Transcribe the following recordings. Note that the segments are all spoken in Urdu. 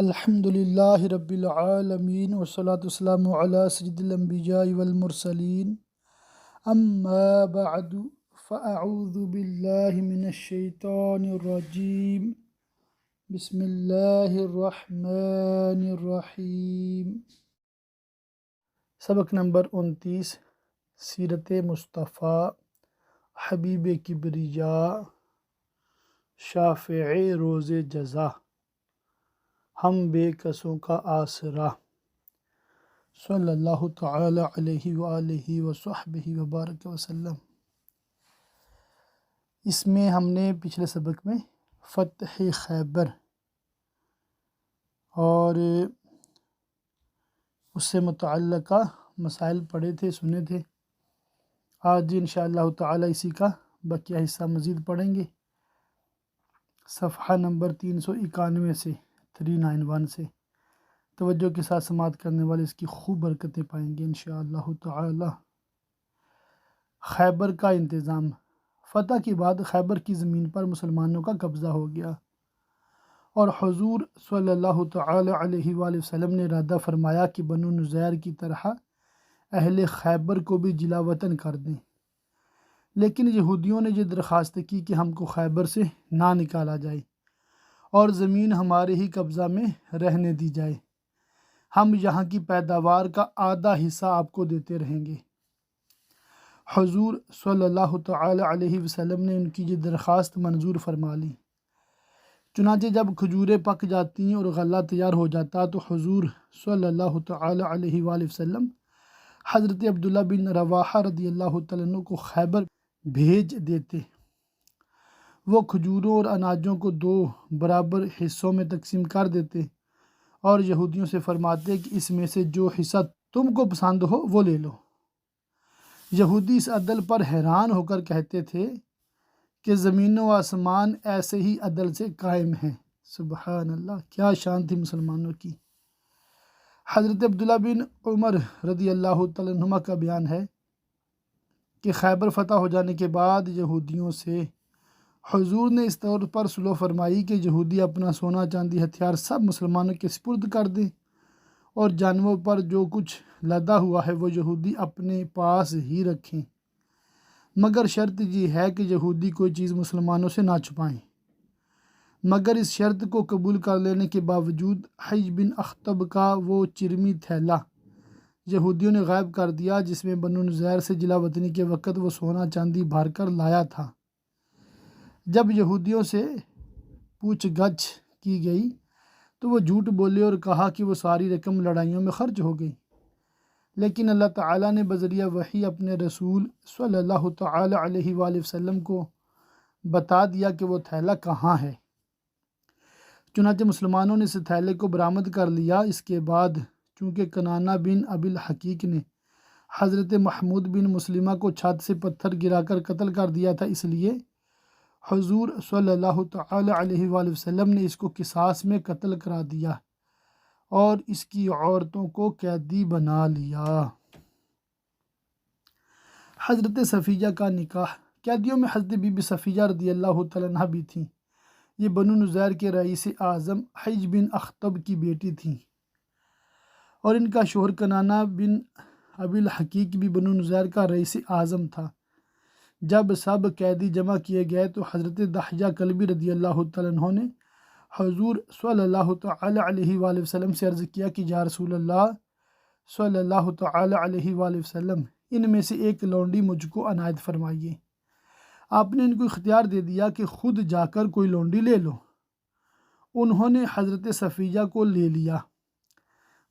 الحمد للہ رب العالمین والصلاة والسلام علی سید الانبیاء والمرسلین اما بعد فاعوذ باللہ من الشیطان الرجیم بسم اللہ الرحمن الرحیم۔ سبق نمبر 29، سیرت مصطفیٰ حبیب کبریا شافع روز جزا، ہم بے کسوں کا آسرا، صلی اللہ تعالی علیہ وآلہ وصحبہ وبارک وسلم۔ اس میں ہم نے پچھلے سبق میں فتح خیبر اور اس سے متعلقہ مسائل پڑھے تھے، سنے تھے۔ آج انشاءاللہ تعالی اسی کا بقیہ حصہ مزید پڑھیں گے، صفحہ نمبر 391 سے 391 سے۔ توجہ کے ساتھ سماعت کرنے والے اس کی خوب برکتیں پائیں گے انشاءاللہ تعالی۔ خیبر کا انتظام۔ فتح کے بعد خیبر کی زمین پر مسلمانوں کا قبضہ ہو گیا، اور حضور صلی اللہ تعالی علیہ وآلہ وسلم نے ارادہ فرمایا کہ بنو نذیر کی طرح اہل خیبر کو بھی جلا وطن کر دیں، لیکن یہودیوں نے یہ درخواست کی کہ ہم کو خیبر سے نہ نکالا جائے اور زمین ہمارے ہی قبضہ میں رہنے دی جائے، ہم یہاں کی پیداوار کا آدھا حصہ آپ کو دیتے رہیں گے۔ حضور صلی اللہ تعالی علیہ وسلم نے ان کی یہ درخواست منظور فرما لی۔ چنانچہ جب کھجوریں پک جاتی اور غلہ تیار ہو جاتا تو حضور صلی اللہ تعالی علیہ وآلہ وسلم حضرت عبداللہ بن رواحہ رضی اللہ تعالیٰ عنہ کو خیبر بھیج دیتے۔ وہ کھجوروں اور اناجوں کو 2 برابر حصوں میں تقسیم کر دیتے اور یہودیوں سے فرماتے کہ اس میں سے جو حصہ تم کو پسند ہو وہ لے لو۔ یہودی اس عدل پر حیران ہو کر کہتے تھے کہ زمین و آسمان ایسے ہی عدل سے قائم ہیں۔ سبحان اللہ، کیا شان تھی مسلمانوں کی۔ حضرت عبداللہ بن عمر رضی اللہ تعالیٰ عنہما کا بیان ہے کہ خیبر فتح ہو جانے کے بعد یہودیوں سے حضور نے اس طور پر صلح فرمائی کہ یہودی اپنا سونا چاندی ہتھیار سب مسلمانوں کے سپرد کر دیں، اور جانوروں پر جو کچھ لدا ہوا ہے وہ یہودی اپنے پاس ہی رکھیں، مگر شرط یہ ہے کہ یہودی کوئی چیز مسلمانوں سے نہ چھپائیں۔ مگر اس شرط کو قبول کر لینے کے باوجود حی بن اخطب کا وہ چرمی تھیلا یہودیوں نے غائب کر دیا جس میں بنو نذیر سے جلا وطنی کے وقت وہ سونا چاندی بھر کر لایا تھا۔ جب یہودیوں سے پوچھ گچھ کی گئی تو وہ جھوٹ بولے اور کہا کہ وہ ساری رقم لڑائیوں میں خرچ ہو گئی، لیکن اللہ تعالیٰ نے بذریعہ وحی اپنے رسول صلی اللہ تعالی علیہ وآلہ وسلم کو بتا دیا کہ وہ تھیلا کہاں ہے۔ چنانچہ مسلمانوں نے اس تھیلے کو برآمد کر لیا۔ اس کے بعد چونکہ کنانہ بن ابی الحقیق نے حضرت محمود بن مسلمہ کو چھت سے پتھر گرا کر قتل کر دیا تھا، اس لیے حضور صلی اللہ تعالی علیہ وآلہ وسلم نے اس کو قصاص میں قتل کرا دیا اور اس کی عورتوں کو قیدی بنا لیا۔ حضرت صفیہ کا نکاح۔ قیدیوں میں حضرت بی بی صفیہ رضی اللہ تعالیٰ عنہ بھی تھیں۔ یہ بنو نذیر کے رئیس اعظم حی بن اخطب کی بیٹی تھیں، اور ان کا شوہر کنانہ بن ابی الحقیق بھی بنو نذیر کا رئیس اعظم تھا۔ جب سب قیدی جمع کیے گئے تو حضرت دحیہ کلبی رضی اللہ تعالیٰ عنہ نے حضور صلی اللہ تعالی علیہ وآلہ وسلم سے عرض کیا کہ یا رسول اللہ صلی اللہ تعالی علیہ وآلہ وسلم، ان میں سے ایک لونڈی مجھ کو عنایت فرمائیے۔ آپ نے ان کو اختیار دے دیا کہ خود جا کر کوئی لونڈی لے لو۔ انہوں نے حضرت صفیہ کو لے لیا۔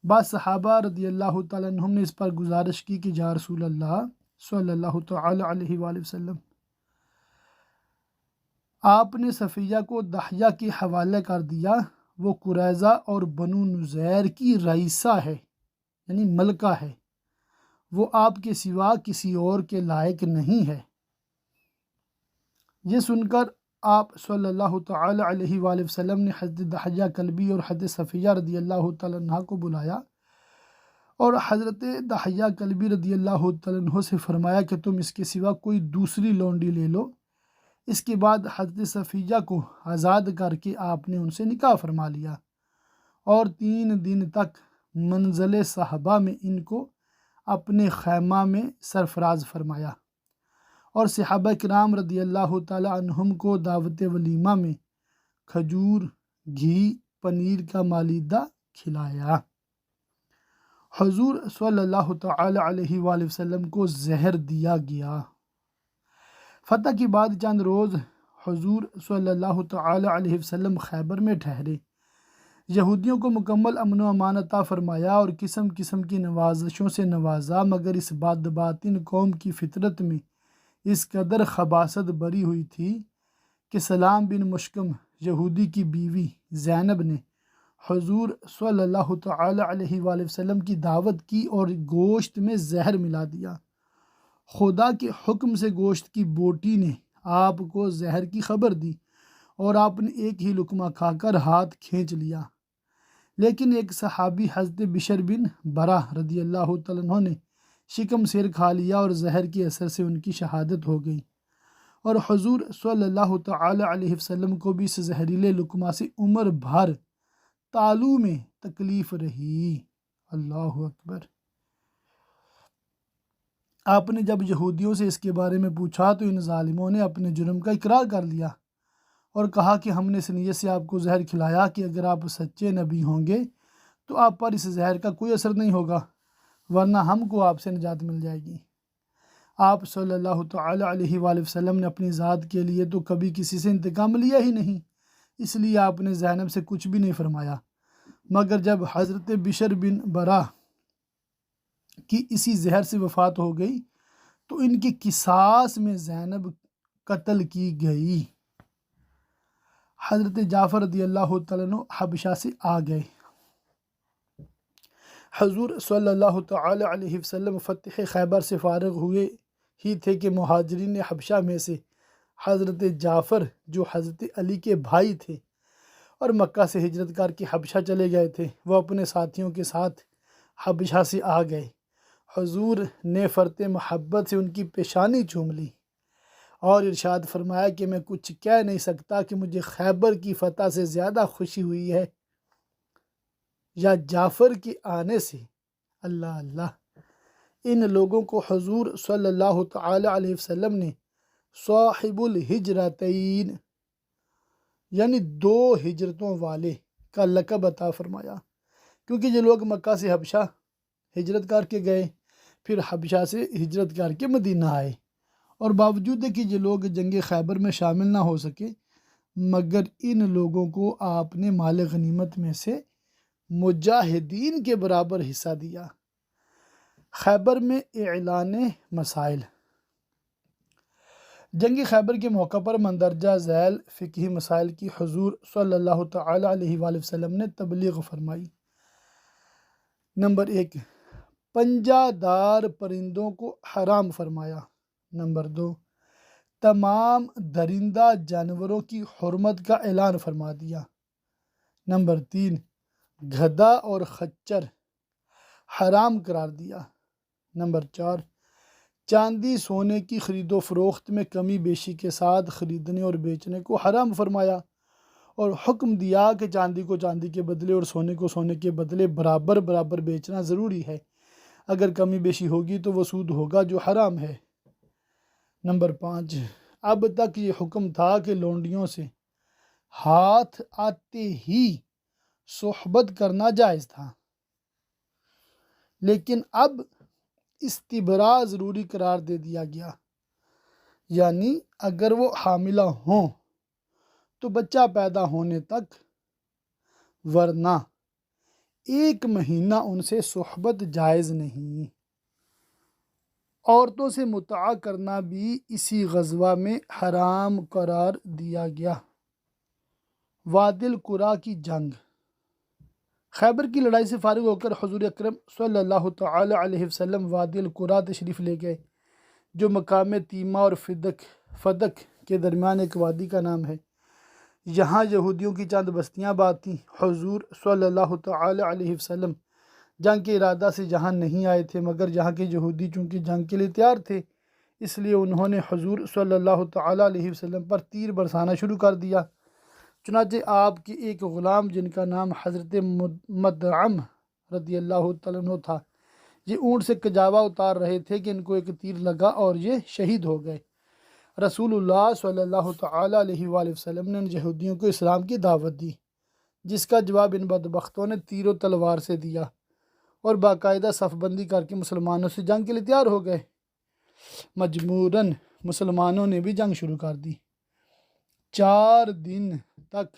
بعض صحابہ رضی اللہ تعالیٰ عنہم نے اس پر گزارش کی کہ یا رسول اللہ صلی اللہ تعالی علیہ وآلہ وسلم، آپ نے صفیہ کو دحیہ کے حوالے کر دیا، وہ قریظہ اور بنو نذیر کی رئیسہ ہے، یعنی ملکہ ہے، وہ آپ کے سوا کسی اور کے لائق نہیں ہے۔ یہ سن کر آپ صلی اللہ تعالی علیہ وآلہ وسلم نے حضرت دحیہ کلبی اور حضرت صفیہ رضی اللہ تعالیٰ عنہ کو بلایا اور حضرت دحیہ کلبی رضی اللہ تعالیٰ عنہ سے فرمایا کہ تم اس کے سوا کوئی دوسری لونڈی لے لو۔ اس کے بعد حضرت صفیہ کو آزاد کر کے آپ نے ان سے نکاح فرما لیا اور 3 دن تک منزل صحابہ میں ان کو اپنے خیمہ میں سرفراز فرمایا، اور صحابہ کرام رضی اللہ تعالی عنہم کو دعوت ولیمہ میں کھجور، گھی، پنیر کا مالیدہ کھلایا۔ حضور صلی اللہ تعالی علیہ وآلہ وسلم کو زہر دیا گیا۔ فتح کے بعد چند روز حضور صلی اللہ تعالی علیہ وسلم خیبر میں ٹھہرے، یہودیوں کو مکمل امن و امان عطا فرمایا اور قسم قسم کی نوازشوں سے نوازا، مگر اس بدباطن قوم کی فطرت میں اس قدر خباثت بری ہوئی تھی کہ سلام بن مشکم یہودی کی بیوی زینب نے حضور صلی اللہ تعالی علیہ وآلہ وسلم کی دعوت کی اور گوشت میں زہر ملا دیا۔ خدا کے حکم سے گوشت کی بوٹی نے آپ کو زہر کی خبر دی اور آپ نے ایک ہی لقمہ کھا کر ہاتھ کھینچ لیا، لیکن ایک صحابی حضرت بشر بن برہ رضی اللہ تعالیٰ عنہ نے شکم سیر کھا لیا اور زہر کے اثر سے ان کی شہادت ہو گئی، اور حضور صلی اللہ تعالی علیہ وسلم کو بھی اس زہریلے لقمہ سے عمر بھر تالو میں تکلیف رہی۔ اللہ اکبر۔ آپ نے جب یہودیوں سے اس کے بارے میں پوچھا تو ان ظالموں نے اپنے جرم کا اقرار کر لیا اور کہا کہ ہم نے اس نیت سے آپ کو زہر کھلایا کہ اگر آپ سچے نبی ہوں گے تو آپ پر اس زہر کا کوئی اثر نہیں ہوگا، ورنہ ہم کو آپ سے نجات مل جائے گی۔ آپ صلی اللہ تعالی علیہ وآلہ وسلم نے اپنی ذات کے لیے تو کبھی کسی سے انتقام لیا ہی نہیں، اس لیے آپ نے زینب سے کچھ بھی نہیں فرمایا، مگر جب حضرت بشر بن برہ کی اسی زہر سے وفات ہو گئی تو ان کے قصاص میں زینب قتل کی گئی۔ حضرت جعفر رضی اللہ تعالیٰ عنہ حبشہ سے آ گئے۔ حضور صلی اللہ تعالی علیہ وسلم فتح خیبر سے فارغ ہوئے ہی تھے کہ مہاجرین حبشہ میں سے حضرت جعفر جو حضرت علی کے بھائی تھے اور مکہ سے ہجرت کر کے حبشہ چلے گئے تھے، وہ اپنے ساتھیوں کے ساتھ حبشہ سے آ گئے۔ حضور نے فرط محبت سے ان کی پیشانی چوم لی اور ارشاد فرمایا کہ میں کچھ کہہ نہیں سکتا کہ مجھے خیبر کی فتح سے زیادہ خوشی ہوئی ہے یا جعفر کے آنے سے۔ اللہ اللہ۔ ان لوگوں کو حضور صلی اللہ تعالی علیہ وسلم نے صاحب الہجرتین یعنی 2 ہجرتوں والے کا لقب عطا فرمایا، کیونکہ یہ لوگ مکہ سے حبشہ ہجرت کر کے گئے، پھر حبشہ سے ہجرت کر کے مدینہ آئے، اور باوجود ہے کہ یہ لوگ جنگ خیبر میں شامل نہ ہو سکے، مگر ان لوگوں کو آپ نے مال غنیمت میں سے مجاہدین کے برابر حصہ دیا۔ خیبر میں اعلان مسائل۔ جنگ خیبر کے موقع پر مندرجہ ذیل فقہی مسائل کی حضور صلی اللہ تعالی علیہ وآلہ وسلم نے تبلیغ فرمائی۔ نمبر 1، پنجہ دار پرندوں کو حرام فرمایا۔ نمبر 2، تمام درندہ جانوروں کی حرمت کا اعلان فرما دیا۔ نمبر 3، گدھا اور خچر حرام قرار دیا۔ نمبر 4، چاندی سونے کی خرید و فروخت میں کمی بیشی کے ساتھ خریدنے اور بیچنے کو حرام فرمایا، اور حکم دیا کہ چاندی کو چاندی کے بدلے اور سونے کو سونے کے بدلے برابر برابر بیچنا ضروری ہے، اگر کمی بیشی ہوگی تو وہ سود ہوگا جو حرام ہے۔ نمبر 5، اب تک یہ حکم تھا کہ لونڈیوں سے ہاتھ آتے ہی صحبت کرنا جائز تھا، لیکن اب استبراء ضروری قرار دے دیا گیا، یعنی اگر وہ حاملہ ہوں تو بچہ پیدا ہونے تک، ورنہ 1 مہینہ ان سے صحبت جائز نہیں۔ عورتوں سے متعہ کرنا بھی اسی غزوہ میں حرام قرار دیا گیا۔ وادی القریٰ کی جنگ۔ خیبر کی لڑائی سے فارغ ہو کر حضور اکرم صلی اللہ تعالی علیہ وسلم وادی القریٰ تشریف لے گئے، جو مقام تیمہ اور فدق کے درمیان ایک وادی کا نام ہے۔ یہاں یہودیوں کی چند بستیاں آباد تھیں۔ حضور صلی اللہ تعالی علیہ وسلم جنگ کے ارادہ سے جہاں نہیں آئے تھے، مگر یہاں کے یہودی چونکہ جنگ کے لیے تیار تھے، اس لیے انہوں نے حضور صلی اللہ تعالی علیہ وسلم پر تیر برسانا شروع کر دیا۔ چنانچہ آپ کی ایک غلام جن کا نام حضرت مدعم رضی اللہ تعالیٰ عنہ تھا، یہ اونٹ سے کجاوا اتار رہے تھے کہ ان کو ایک تیر لگا اور یہ شہید ہو گئے۔ رسول اللہ صلی اللہ تعالیٰ علیہ وآلہ وسلم نے ان یہودیوں کو اسلام کی دعوت دی، جس کا جواب ان بدبختوں نے تیر و تلوار سے دیا اور باقاعدہ صف بندی کر کے مسلمانوں سے جنگ کے لیے تیار ہو گئے۔ مجبوراً مسلمانوں نے بھی جنگ شروع کر دی۔ 4 دن تک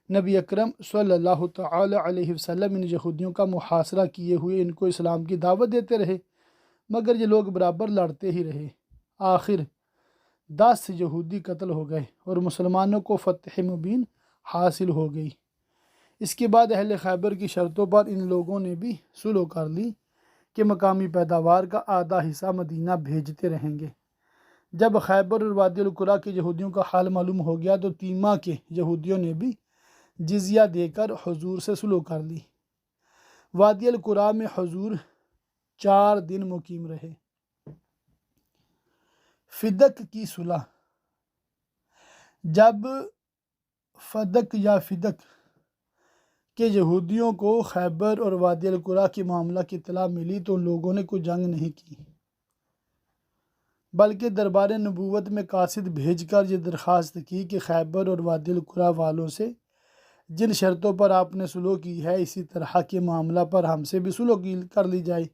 نبی اکرم صلی اللہ تعالی علیہ وسلم ان یہودیوں کا محاصرہ کیے ہوئے ان کو اسلام کی دعوت دیتے رہے، مگر یہ لوگ برابر لڑتے ہی رہے۔ آخر 10 یہودی قتل ہو گئے اور مسلمانوں کو فتح مبین حاصل ہو گئی۔ اس کے بعد اہل خیبر کی شرطوں پر ان لوگوں نے بھی صلح کر لی کہ مقامی پیداوار کا آدھا حصہ مدینہ بھیجتے رہیں گے۔ جب خیبر اور وادی القریٰ کے یہودیوں کا حال معلوم ہو گیا تو تیمہ کے یہودیوں نے بھی جزیہ دے کر حضور سے صلح کر لی۔ وادی القریٰ میں حضور 4 دن مقیم رہے۔ فدق کی صلح۔ جب فدق یا فدق کہ یہودیوں کو خیبر اور وادی القریٰ کے معاملہ کی اطلاع ملی تو ان لوگوں نے کوئی جنگ نہیں کی، بلکہ دربار نبوت میں قاصد بھیج کر یہ درخواست کی کہ خیبر اور وادی القریٰ والوں سے جن شرطوں پر آپ نے صلح کی ہے اسی طرح کے معاملہ پر ہم سے بھی صلح کر لی جائے۔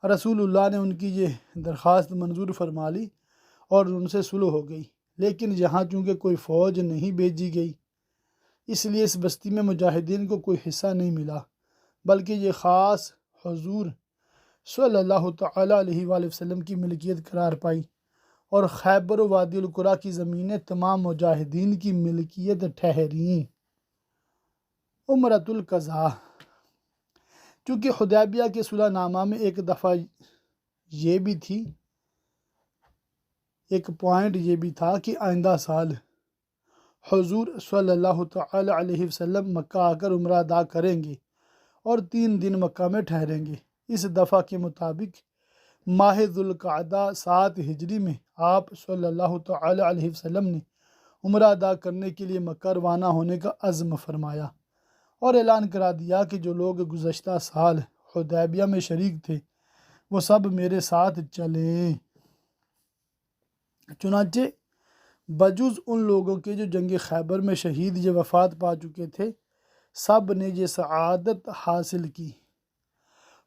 رسول اللہ نے ان کی یہ درخواست منظور فرما لی اور ان سے صلح ہو گئی، لیکن یہاں چونکہ کوئی فوج نہیں بھیجی گئی اس لیے اس بستی میں مجاہدین کو کوئی حصہ نہیں ملا، بلکہ یہ خاص حضور صلی اللہ تعالیٰ علیہ وآلہ وسلم کی ملکیت قرار پائی اور خیبر و وادی القریٰ کی زمینیں تمام مجاہدین کی ملکیت ٹھہریں۔ عمرۃ القضاء۔ چونکہ حدیبیہ کے صلح نامہ میں ایک دفعہ یہ بھی تھی، ایک پوائنٹ یہ بھی تھا کہ آئندہ سال حضور صلی اللہ تعالی علیہ وسلم مکہ آ کر عمرہ ادا کریں گے اور 3 دن مکہ میں ٹھہریں گے۔ اس دفعہ کے مطابق ماہ ذوالقعدہ 7 ہجری میں آپ صلی اللہ تعالی علیہ وسلم نے عمرہ ادا کرنے کے لیے مکہ روانہ ہونے کا عزم فرمایا اور اعلان کرا دیا کہ جو لوگ گزشتہ سال حدیبیہ میں شریک تھے وہ سب میرے ساتھ چلیں۔ چنانچہ بجز ان لوگوں کے جو جنگ خیبر میں شہید یا وفات پا چکے تھے سب نے یہ سعادت حاصل کی۔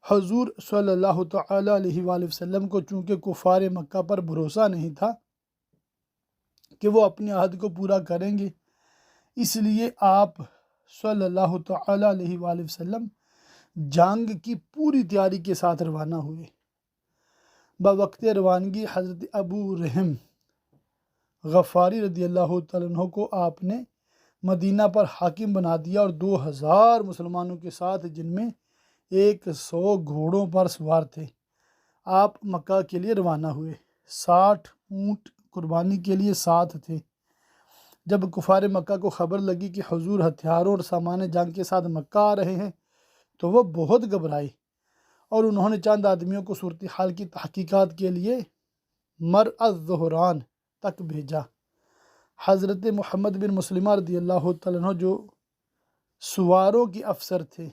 حضور صلی اللہ تعالی علیہ وآلہ وسلم کو چونکہ کفار مکہ پر بھروسہ نہیں تھا کہ وہ اپنے عہد کو پورا کریں گے، اس لیے آپ صلی اللہ تعالی علیہ وآلہ وسلم جنگ کی پوری تیاری کے ساتھ روانہ ہوئے۔ بوقت روانگی حضرت ابو رحم غفاری رضی اللہ تعالیٰ عنہ کو آپ نے مدینہ پر حاکم بنا دیا اور 2000 مسلمانوں کے ساتھ، جن میں 100 گھوڑوں پر سوار تھے، آپ مکہ کے لیے روانہ ہوئے۔ 60 اونٹ قربانی کے لیے ساتھ تھے۔ جب کفار مکہ کو خبر لگی کہ حضور ہتھیاروں اور سامان جنگ کے ساتھ مکہ آ رہے ہیں تو وہ بہت گھبرائے اور انہوں نے چند آدمیوں کو صورتحال کی تحقیقات کے لیے مرء الظہران تک بھیجا۔ حضرت محمد بن مسلمہ رضی اللہ تعالیٰ عنہ جو سواروں کے افسر تھے،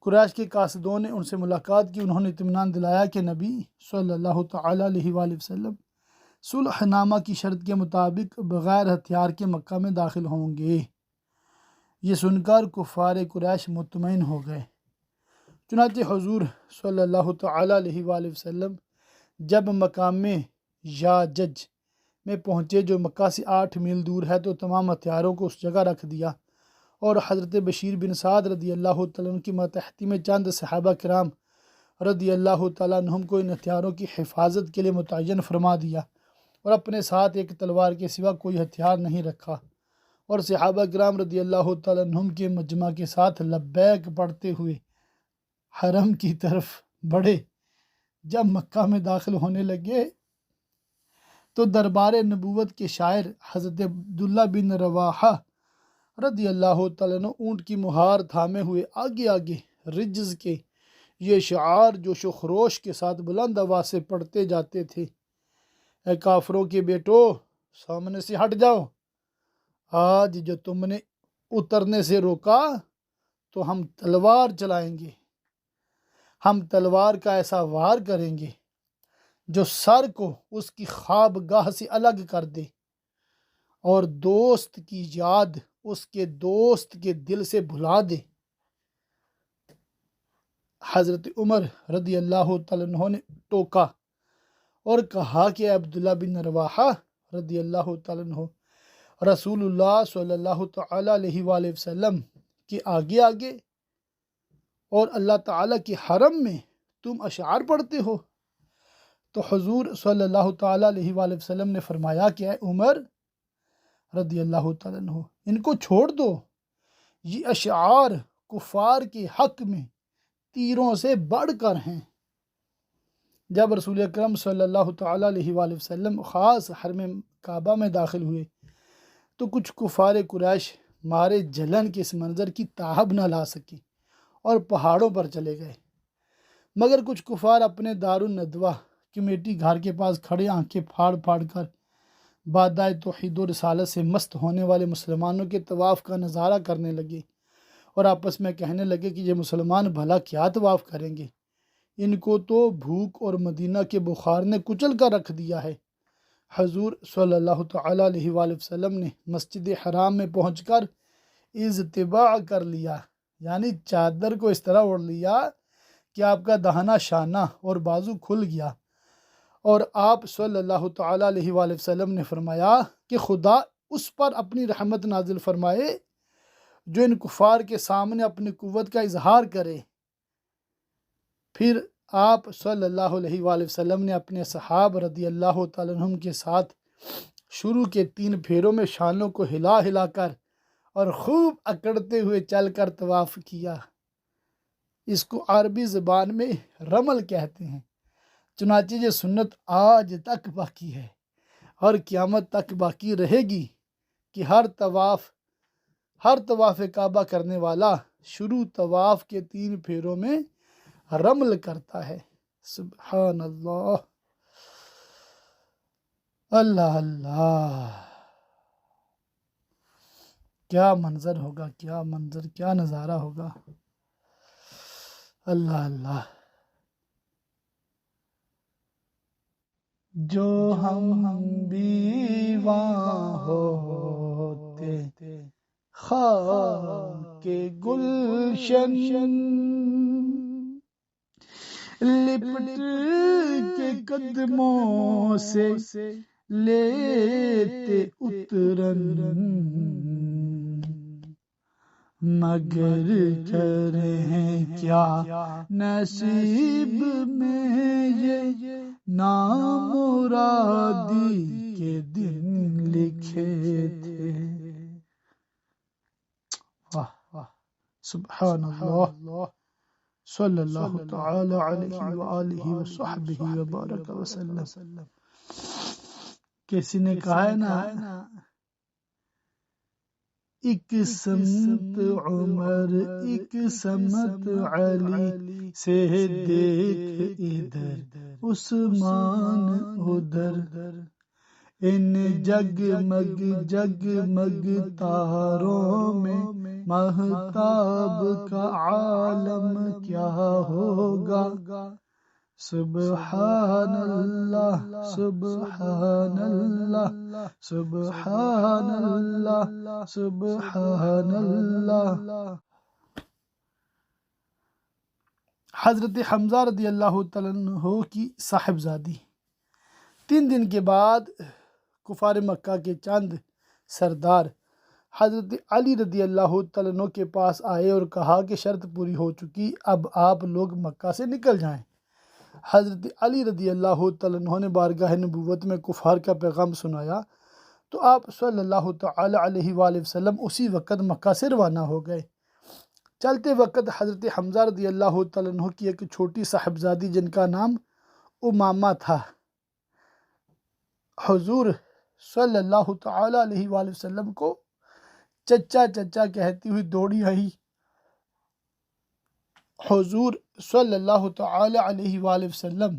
قریش کے قاصدوں نے ان سے ملاقات کی۔ انہوں نے اطمینان دلایا کہ نبی صلی اللہ تعالی علیہ وآلہ وسلم صلح نامہ کی شرط کے مطابق بغیر ہتھیار کے مکہ میں داخل ہوں گے۔ یہ سن کر کفار قریش مطمئن ہو گئے۔ چنانچہ حضور صلی اللہ تعالی علیہ وآلہ وسلم جب مقام یاجج میں پہنچے جو مکہ سے 8 میل دور ہے تو تمام ہتھیاروں کو اس جگہ رکھ دیا اور حضرت بشیر بن سعد رضی اللہ تعالیٰ عنہ کی ماتحتی میں چند صحابہ کرام رضی اللہ تعالیٰ عنہم کو ان ہتھیاروں کی حفاظت کے لیے متعین فرما دیا اور اپنے ساتھ ایک تلوار کے سوا کوئی ہتھیار نہیں رکھا، اور صحابہ کرام رضی اللہ تعالیٰ عنہم کے مجمع کے ساتھ لبیک پڑھتے ہوئے حرم کی طرف بڑھے۔ جب مکہ میں داخل ہونے لگے تو دربار نبوت کے شاعر حضرت عبداللہ بن رواحہ رضی اللہ تعالیٰ عنہ اونٹ کی مہار تھامے ہوئے آگے آگے رجز کے یہ شعار جوش و خروش کے ساتھ بلند آواز سے پڑھتے جاتے تھے: اے کافروں کے بیٹو، سامنے سے ہٹ جاؤ، آج جو تم نے اترنے سے روکا تو ہم تلوار چلائیں گے، ہم تلوار کا ایسا وار کریں گے جو سر کو اس کی خواب گاہ سے الگ کر دے اور دوست کی یاد اس کے دوست کے دل سے بھلا دے۔ حضرت عمر رضی اللہ تعالیٰ عنہ نے ٹوکا اور کہا کہ عبداللہ بن رواحہ رضی اللہ تعالیٰ عنہ، رسول اللہ صلی اللہ تعالیٰ علیہ وآلہ وسلم کے آگے آگے اور اللہ تعالیٰ کے حرم میں تم اشعار پڑھتے ہو؟ تو حضور صلی اللہ تعالیٰ علیہ وآلہ وسلم نے فرمایا کہ اے عمر رضی اللہ تعالیٰ عنہ، ان کو چھوڑ دو، یہ اشعار کفار کے حق میں تیروں سے بڑھ کر ہیں۔ جب رسول اکرم صلی اللہ تعالیٰ علیہ وآلہ وسلم خاص حرم کعبہ میں داخل ہوئے تو کچھ کفار قریش مارے جلن کے اس منظر کی تاحب نہ لا سکے اور پہاڑوں پر چلے گئے، مگر کچھ کفار اپنے دارالندوہ کمیٹی گھر کے پاس کھڑے آنکھیں پھاڑ پھاڑ کر بادائے توحید و رسالت سے مست ہونے والے مسلمانوں کے طواف کا نظارہ کرنے لگے اور آپس میں کہنے لگے کہ یہ مسلمان بھلا کیا طواف کریں گے، ان کو تو بھوک اور مدینہ کے بخار نے کچل کر رکھ دیا ہے۔ حضور صلی اللہ تعالیٰ علیہ وآلہ وسلم نے مسجد حرام میں پہنچ کر اضطباع کر لیا، یعنی چادر کو اس طرح اوڑھ لیا کہ آپ کا دہنا شانہ اور بازو کھل گیا، اور آپ صلی اللہ تعالیٰ علیہ وآلہ وسلم نے فرمایا کہ خدا اس پر اپنی رحمت نازل فرمائے جو ان کفار کے سامنے اپنی قوت کا اظہار کرے۔ پھر آپ صلی اللہ علیہ وآلہ وسلم نے اپنے صحاب رضی اللہ تعالیٰ عنہم کے ساتھ شروع کے 3 پھیروں میں شانوں کو ہلا ہلا کر اور خوب اکڑتے ہوئے چل کر طواف کیا۔ اس کو عربی زبان میں رمل کہتے ہیں، چنانچہ یہ سنت آج تک باقی ہے اور قیامت تک باقی رہے گی کہ ہر طواف کعبہ کرنے والا شروع طواف کے 3 پھیروں میں رمل کرتا ہے۔ سبحان اللہ، اللہ اللہ، کیا منظر ہوگا، کیا منظر، کیا نظارہ ہوگا، اللہ اللہ۔ جو ہم بھی وہاں ہوتے خاک کے گلشن لپٹ کے قدموں سے لیتے اترن، مگر کریں کیا نصیب میں یہ نامرادی کے دن لکھے تھے۔ واہ واہ، سبحان اللہ، صلی اللہ تعالی علیہ وآلہ وصحبہ وبارک وسلم۔ کسی نے کہا ہے نا، ایک سمت عمر ایک سمت علی سے دیکھ ادھر عثمان ادھر، ان جگمگ جگمگ تاروں میں مہتاب کا عالم کیا ہوگا۔ سبحان اللہ، سبحان اللہ، سبحان اللہ، سبحان اللہ۔ حضرت حمزہ رضی اللہ تعالیٰ عنہ کی صاحبزادی 3 دن کے بعد کفار مکہ کے چند سردار حضرت علی رضی اللہ تعالیٰ عنہ کے پاس آئے اور کہا کہ شرط پوری ہو چکی، اب آپ لوگ مکہ سے نکل جائیں۔ حضرت علی رضی اللہ تعالیٰ عنہ نے بارگاہ نبوت میں کفار کا پیغام سنایا تو آپ صلی اللہ تعالی علیہ وآلہ وسلم اسی وقت مکہ سے روانہ ہو گئے۔ چلتے وقت حضرت حمزہ رضی اللہ تعالیٰ عنہ کی ایک چھوٹی صاحبزادی جن کا نام امامہ تھا، حضور صلی اللہ تعالی علیہ وآلہ وسلم کو چچا چچا کہتی ہوئی دوڑی آئی۔ حضور صلی اللہ تعالی علیہ وآلہ وسلم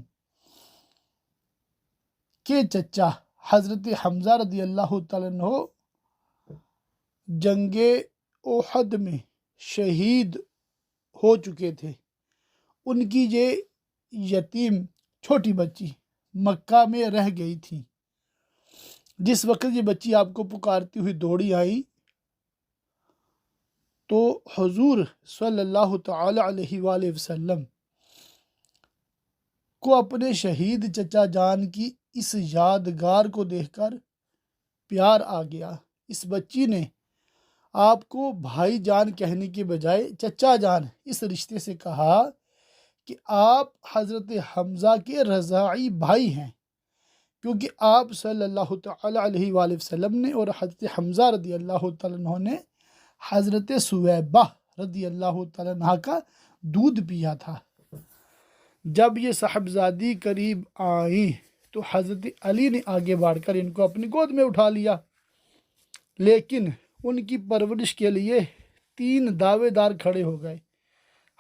کے چچا حضرت حمزہ رضی اللہ تعالیٰ عنہ جنگ احد میں شہید ہو چکے تھے۔ ان کی یہ یتیم چھوٹی بچی مکہ میں رہ گئی تھی۔ جس وقت یہ بچی آپ کو پکارتی ہوئی دوڑی آئی تو حضور صلی اللہ تعالی علیہ وآلہ وسلم کو اپنے شہید چچا جان کی اس یادگار کو دیکھ کر پیار آ گیا۔ اس بچی نے آپ کو بھائی جان کہنے کے بجائے چچا جان اس رشتے سے کہا کہ آپ حضرت حمزہ کے رضاعی بھائی ہیں، کیونکہ آپ صلی اللہ تعالی علیہ وآلہ وسلم نے اور حضرت حمزہ رضی اللہ تعالیٰ عنہ نے حضرت سویبہ رضی اللہ تعالیٰ عنہ کا دودھ پیا تھا۔ جب یہ صاحبزادی قریب آئیں تو حضرت علی نے آگے بڑھ کر ان کو اپنی گود میں اٹھا لیا، لیکن ان کی پرورش کے لیے 3 دعوے دار کھڑے ہو گئے۔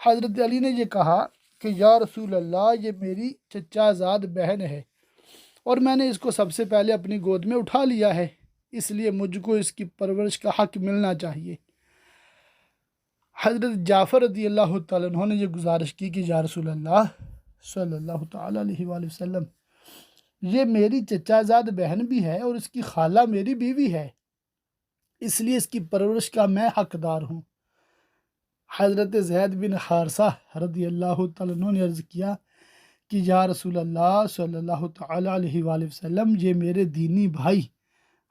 حضرت علی نے یہ کہا کہ یا رسول اللہ، یہ میری چچا زاد بہن ہے اور میں نے اس کو سب سے پہلے اپنی گود میں اٹھا لیا ہے، اس لیے مجھ کو اس کی پرورش کا حق ملنا چاہیے۔ حضرت جعفر رضی اللہ تعالیٰ عنہ نے یہ گزارش کی کہ یا رسول اللہ صلی اللہ تعالیٰ علیہ وآلہ وسلم، یہ میری چچا زاد بہن بھی ہے اور اس کی خالہ میری بیوی ہے، اس لیے اس کی پرورش کا میں حقدار ہوں۔ حضرت زید بن حارثہ رضی اللہ تعالیٰ عنہ نے عرض کیا کہ یا رسول اللہ صلی اللہ تعالیٰ علیہ وآلہ وسلم، یہ میرے دینی بھائی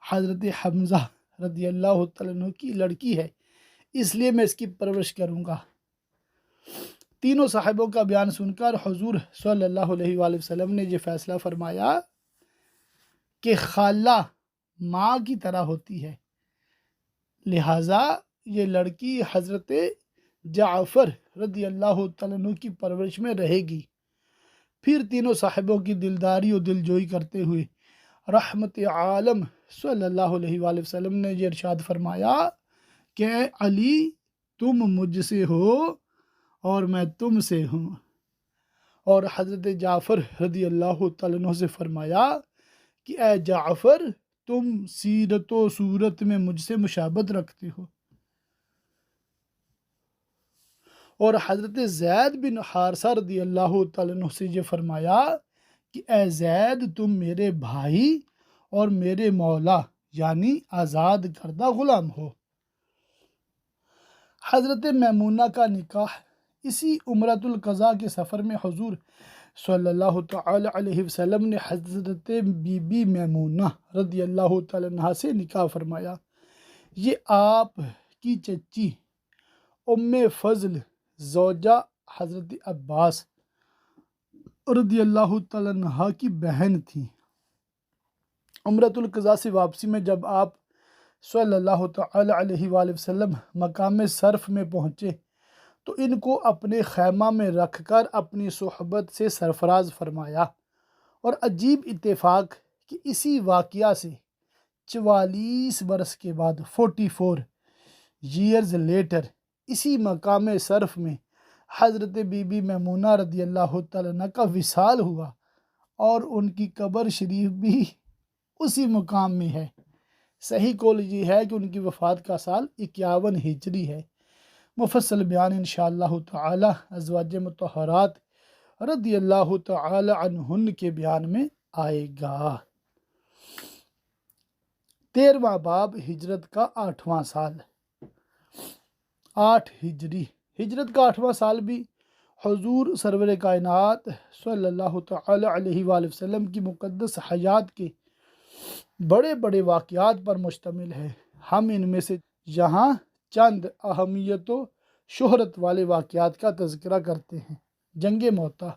حضرت حمزہ رضی اللہ تعالیٰ عنہ کی لڑکی ہے، اس لیے میں اس کی پرورش کروں گا۔ تینوں صاحبوں کا بیان سن کر حضور صلی اللہ علیہ وآلہ وسلم نے یہ فیصلہ فرمایا کہ خالہ ماں کی طرح ہوتی ہے، لہٰذا یہ لڑکی حضرت جعفر رضی اللہ تعالیٰ عنہ کی پرورش میں رہے گی۔ پھر تینوں صاحبوں کی دلداری و دلجوئی کرتے ہوئے رحمت عالم صلی اللہ علیہ وآلہ وسلم نے یہ ارشاد فرمایا کہ اے علی، تم مجھ سے ہو اور میں تم سے ہوں، اور حضرت جعفر رضی اللہ تعالیٰ عنہ سے فرمایا کہ اے جعفر، تم سیرت و صورت میں مجھ سے مشابہت رکھتے ہو، اور حضرت زید بن حارثہ رضی اللہ تعالیٰ عنہ سے یہ فرمایا کہ اے زید، تم میرے بھائی اور میرے مولا یعنی آزاد کردہ غلام ہو۔ حضرت میمونہ کا نکاح اسی عمرۃ القضاء کے سفر میں حضور صلی اللہ تعالی علیہ وسلم نے حضرت بی بی میمونہ رضی اللہ تعالی عنہ سے نکاح فرمایا۔ یہ آپ کی چچی ام فضل زوجہ حضرت عباس رضی اللہ تعالی عنہ کی بہن تھی۔ عمرۃ القضاء سے واپسی میں جب آپ صلی اللہ تعالی علیہ وآلہ وسلم مقام صرف میں پہنچے تو ان کو اپنے خیمہ میں رکھ کر اپنی صحبت سے سرفراز فرمایا، اور عجیب اتفاق کہ اسی واقعہ سے 44 برس کے بعد 44 ایئرز لیٹر اسی مقام صرف میں حضرت بی بی میمونہ رضی اللہ تعالیٰ عنہ کا وصال ہوا، اور ان کی قبر شریف بھی اسی مقام میں ہے۔ صحیح قول یہ ہے کہ ان کی وفات کا سال 51 ہجری ہے۔ مفصل بیان انشاءاللہ تعالی ازواج مطہرات رضی اللہ تعالی عنہن کے بیان میں آئے گا۔ 13واں باب ہجرت کا 8واں سال۔ 8 ہجری ہجرت کا 8واں سال بھی حضور سرور کائنات صلی اللہ تعالی علیہ وآلہ وسلم کی مقدس حیات کے بڑے بڑے واقعات پر مشتمل ہے۔ ہم ان میں سے یہاں چند اہمیت و شہرت والے واقعات کا تذکرہ کرتے ہیں۔ جنگ موتا۔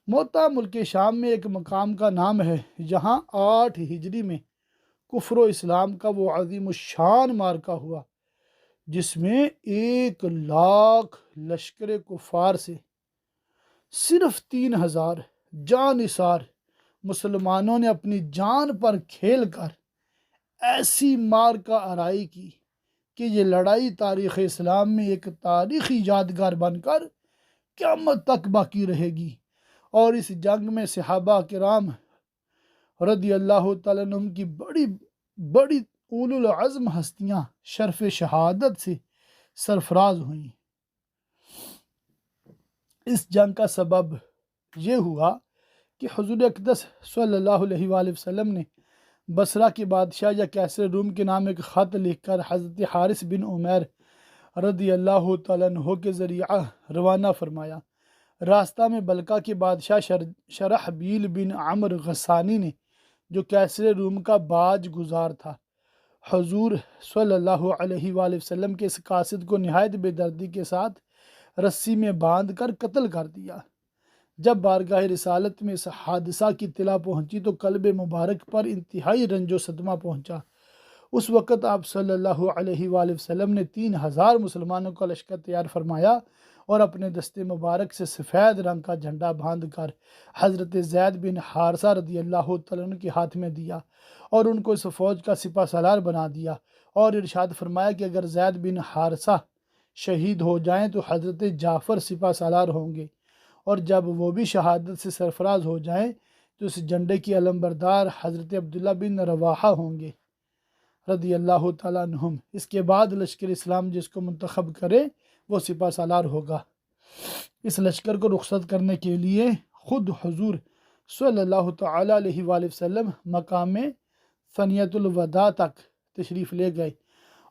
موتا ملک شام میں ایک مقام کا نام ہے، جہاں 8 ہجری میں کفر و اسلام کا وہ عظیم الشان معرکہ ہوا جس میں 1 لاکھ لشکر کفار سے صرف 3000 جانثار مسلمانوں نے اپنی جان پر کھیل کر ایسی معرکہ آرائی کی کہ یہ لڑائی تاریخ اسلام میں ایک تاریخی یادگار بن کر قیامت تک باقی رہے گی، اور اس جنگ میں صحابہ کرام رضی اللہ تعالیٰ عنہم کی بڑی بڑی اولو العزم ہستیاں شرف شہادت سے سرفراز ہوئیں۔ اس جنگ کا سبب یہ ہوا کہ حضور اقدس صلی اللہ علیہ وآلہ وسلم نے بصرہ کے بادشاہ یا کیسر روم کے نام ایک خط لکھ کر حضرت حارث بن عمیر رضی اللہ تعالیٰ عنہ کے ذریعہ روانہ فرمایا۔ راستہ میں بلقا کے بادشاہ شرحبیل بن عمر غسانی نے، جو کیسر روم کا باج گزار تھا، حضور صلی اللہ علیہ وآلہ وسلم کے اس قاصد کو نہایت بے دردی کے ساتھ رسی میں باندھ کر قتل کر دیا۔ جب بارگاہ رسالت میں اس حادثہ کی اطلاع پہنچی تو قلب مبارک پر انتہائی رنج و صدمہ پہنچا۔ اس وقت آپ صلی اللہ علیہ وآلہ وسلم نے 3000 مسلمانوں کا لشکر تیار فرمایا اور اپنے دستے مبارک سے سفید رنگ کا جھنڈا باندھ کر حضرت زید بن حارثہ رضی اللہ تعالیٰ عنہ کے ہاتھ میں دیا اور ان کو اس فوج کا سپہ سالار بنا دیا، اور ارشاد فرمایا کہ اگر زید بن حارثہ شہید ہو جائیں تو حضرت جعفر سپہ سالار ہوں گے، اور جب وہ بھی شہادت سے سرفراز ہو جائیں تو اس جھنڈے کی علمبردار حضرت عبداللہ بن رواحہ ہوں گے رضی اللہ تعالیٰ عنہم۔ اس کے بعد لشکر اسلام جس کو منتخب کرے وہ سپہ سالار ہوگا۔ اس لشکر کو رخصت کرنے کے لیے خود حضور صلی اللہ تعالیٰ علیہ وآلہ وسلم مقام ثنیۃ الوداع تک تشریف لے گئے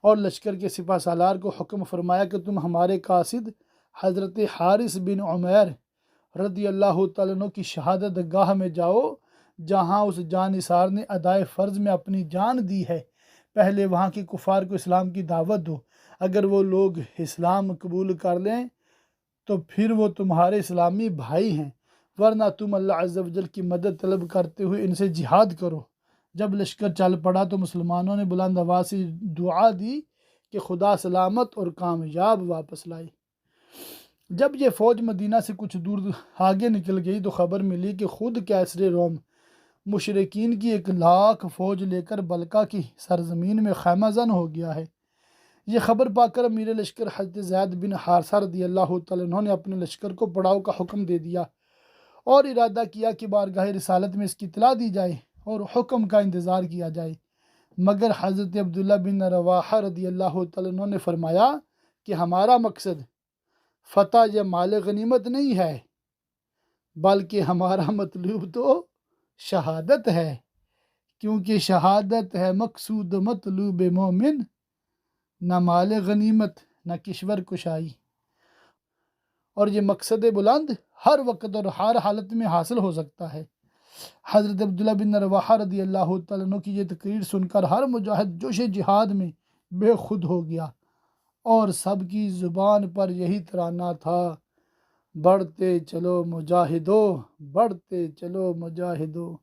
اور لشکر کے سپہ سالار کو حکم فرمایا کہ تم ہمارے قاصد حضرت حارث بن عمیر رضی اللہ تعالیٰ عنہ کی شہادت گاہ میں جاؤ، جہاں اس جان نثار نے ادائے فرض میں اپنی جان دی ہے۔ پہلے وہاں کے کفار کو اسلام کی دعوت دو، اگر وہ لوگ اسلام قبول کر لیں تو پھر وہ تمہارے اسلامی بھائی ہیں، ورنہ تم اللہ عز و جل کی مدد طلب کرتے ہوئے ان سے جہاد کرو۔ جب لشکر چل پڑا تو مسلمانوں نے بلند آواز سے دعا دی کہ خدا سلامت اور کامیاب واپس لائے۔ جب یہ فوج مدینہ سے کچھ دور آگے نکل گئی تو خبر ملی کہ خود کیسر روم مشرکین کی 1,00,000 فوج لے کر بلقا کی سرزمین میں خیمہ زن ہو گیا ہے۔ یہ خبر پا کر امیر لشکر حضرت زید بن حارثہ رضی اللہ تعالیٰ عنہ نے اپنے لشکر کو پڑاؤ کا حکم دے دیا اور ارادہ کیا کہ بارگاہ رسالت میں اس کی اطلاع دی جائے اور حکم کا انتظار کیا جائے، مگر حضرت عبداللہ بن رواحہ رضی اللہ تعالیٰ عنہ نے فرمایا کہ ہمارا مقصد فتح یا مال غنیمت نہیں ہے، بلکہ ہمارا مطلوب تو شہادت ہے، کیونکہ شہادت ہے مقصود مطلوب مومن، نہ مال غنیمت نہ کشور کشائی، اور یہ مقصد بلند ہر وقت اور ہر حالت میں حاصل ہو سکتا ہے۔ حضرت عبداللہ بن رواحہ رضی اللہ تعالیٰ عنہ کی یہ تقریر سن کر ہر مجاہد جوش جہاد میں بے خود ہو گیا اور سب کی زبان پر یہی ترانہ تھا، بڑھتے چلو مجاہدو، بڑھتے چلو مجاہدو۔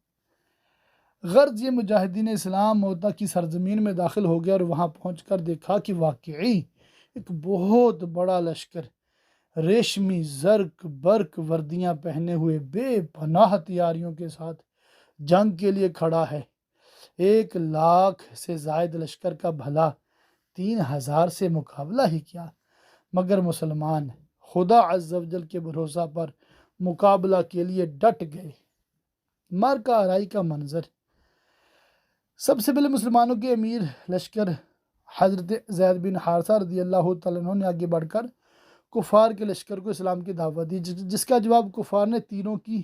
غرض یہ مجاہدین اسلام موتا کی سرزمین میں داخل ہو گیا اور وہاں پہنچ کر دیکھا کہ واقعی ایک بہت بڑا لشکر ریشمی زرق برق وردیاں پہنے ہوئے بے پناہ تیاریوں کے ساتھ جنگ کے لیے کھڑا ہے۔ 1,00,000 سے زائد لشکر کا بھلا 3,000 سے مقابلہ ہی کیا، مگر مسلمان خدا عز و جل کے بھروسہ پر مقابلہ کے لیے ڈٹ گئے۔ معرکہ آرائی کا منظر۔ سب سے پہلے مسلمانوں کے امیر لشکر حضرت زید بن حارثہ رضی اللہ تعالیٰ عنہ نے آگے بڑھ کر کفار کے لشکر کو اسلام کی دعوت دی، جس کا جواب کفار نے تیروں کی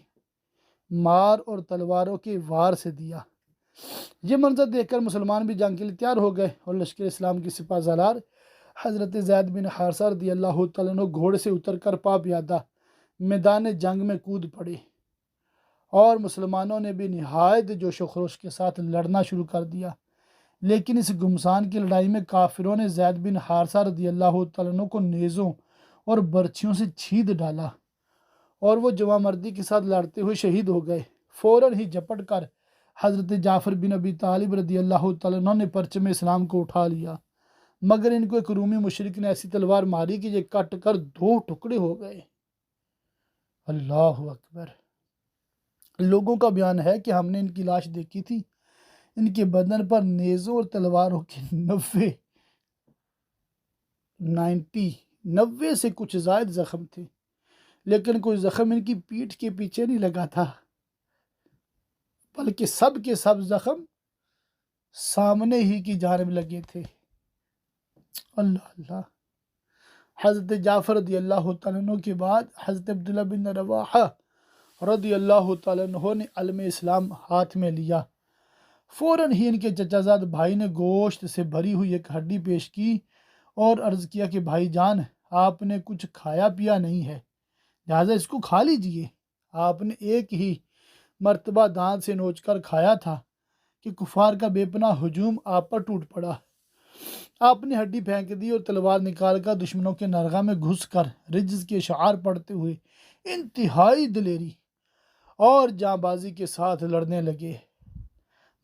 مار اور تلواروں کے وار سے دیا۔ یہ منظر دیکھ کر مسلمان بھی جنگ کے لیے تیار ہو گئے اور لشکر اسلام کی سپہ سالار حضرت زید بن حارثہ رضی اللہ تعالیٰ عنہ گھوڑے سے اتر کر پا پیادہ میدان جنگ میں کود پڑے اور مسلمانوں نے بھی نہایت جوش و خروش کے ساتھ لڑنا شروع کر دیا، لیکن اس گمسان کی لڑائی میں کافروں نے زید بن حارثہ رضی اللہ تعالیٰ عنہ کو نیزوں اور برچھیوں سے چھید ڈالا اور وہ جواں مردی کے ساتھ لڑتے ہوئے شہید ہو گئے۔ فوراً ہی جھپٹ کر حضرت جعفر بن ابی طالب رضی اللہ تعالیٰ عنہ نے پرچم اسلام کو اٹھا لیا، مگر ان کو ایک رومی مشرک نے ایسی تلوار ماری کہ یہ کٹ کر 2 ٹکڑے ہو گئے۔ اللہ اکبر۔ لوگوں کا بیان ہے کہ ہم نے ان کی لاش دیکھی تھی، ان کے بدن پر نیزوں اور تلواروں کے 90 سے کچھ زائد زخم تھے، لیکن کوئی زخم ان کی پیٹھ کے پیچھے نہیں لگا تھا۔ بلکہ سب کے سب زخم سامنے ہی کی جانب لگے تھے۔ اللہ اللہ۔ حضرت جعفر رضی اللہ تعالیٰ عنہ کے بعد حضرت عبداللہ بن رواحہ رضی اللہ تعالیٰ عنہ نے علم اسلام ہاتھ میں لیا۔ فوراً ہی ان کے چچا زاد بھائی نے گوشت سے بھری ہوئی ایک ہڈی پیش کی اور عرض کیا کہ بھائی جان، آپ نے کچھ کھایا پیا نہیں ہے، لہٰذا اس کو کھا لیجئے۔ آپ نے ایک ہی مرتبہ دانت سے نوچ کر کھایا تھا کہ کفار کا بے پناہ ہجوم آپ پر ٹوٹ پڑا۔ آپ نے ہڈی پھینک دی اور تلوار نکال کر دشمنوں کے نرغہ میں گھس کر رجز کے اشعار پڑھتے ہوئے انتہائی دلیری اور جاں بازی کے ساتھ لڑنے لگے،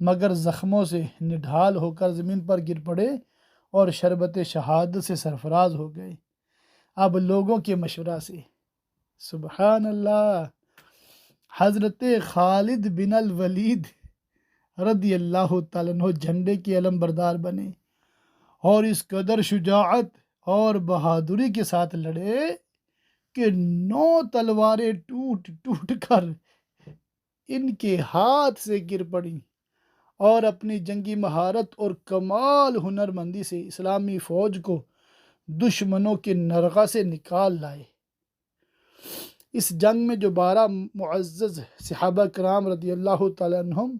مگر زخموں سے نڈھال ہو کر زمین پر گر پڑے اور شربت شہادت سے سرفراز ہو گئے۔ اب لوگوں کے مشورہ سے سبحان اللہ حضرت خالد بن الولید رضی اللہ تعالیٰ عنہ جھنڈے کے علم بردار بنے اور اس قدر شجاعت اور بہادری کے ساتھ لڑے کہ 9 تلواریں ٹوٹ ٹوٹ کر ان کے ہاتھ سے گر پڑیں اور اپنی جنگی مہارت اور کمال ہنرمندی سے اسلامی فوج کو دشمنوں کے نرغہ سے نکال لائے۔ اس جنگ میں جو 12 معزز صحابہ کرام رضی اللہ تعالیٰ عنہم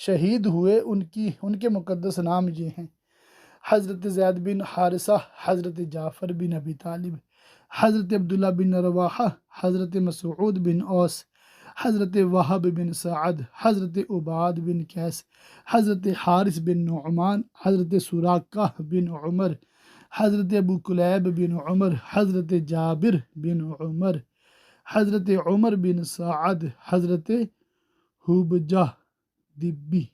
شہید ہوئے ان کے مقدس نام یہ ہیں: حضرت زید بن حارثہ، حضرت جعفر بن ابی طالب، حضرت عبداللہ بن رواحہ، حضرت مسعود بن اوس، حضرت وہب بن سعد، حضرت عباد بن قیس، حضرت حارث بن نعمان، حضرت سراقہ بن عمر، حضرت ابو کلیب بن عمر، حضرت جابر بن عمر، حضرت عمر بن سعد، حضرت حبجہ دبی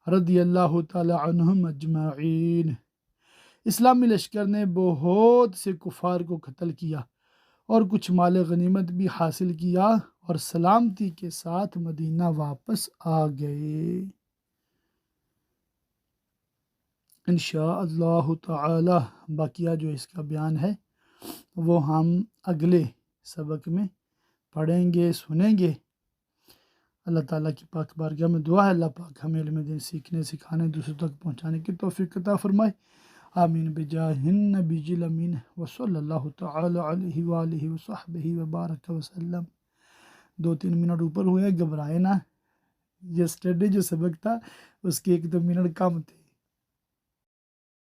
رضی اللہ تعالی عنہم اجمعین۔ اسلامی لشکر نے بہت سے کفار کو قتل کیا اور کچھ مال غنیمت بھی حاصل کیا اور سلامتی کے ساتھ مدینہ واپس آ گئے۔ انشاءاللہ تعالی باقیہ جو اس کا بیان ہے وہ ہم اگلے سبق میں پڑھیں گے، سنیں گے۔ اللہ تعالیٰ کی پاک بارگاہ میں دعا ہے اللہ پاک ہمیں علم دین سیکھنے، سکھانے، دوسروں تک پہنچانے کی توفیق عطا فرمائے۔ آمین بجاہ النبی الامین وصلی اللہ تعالی علیہ وآلہ وصحبہ وبارک وسلم۔ 2-3 منٹ اوپر ہوئے، گھبرائے نہ۔ یسٹرڈے جو سبق تھا اس کے 1-2 منٹ کم تھے۔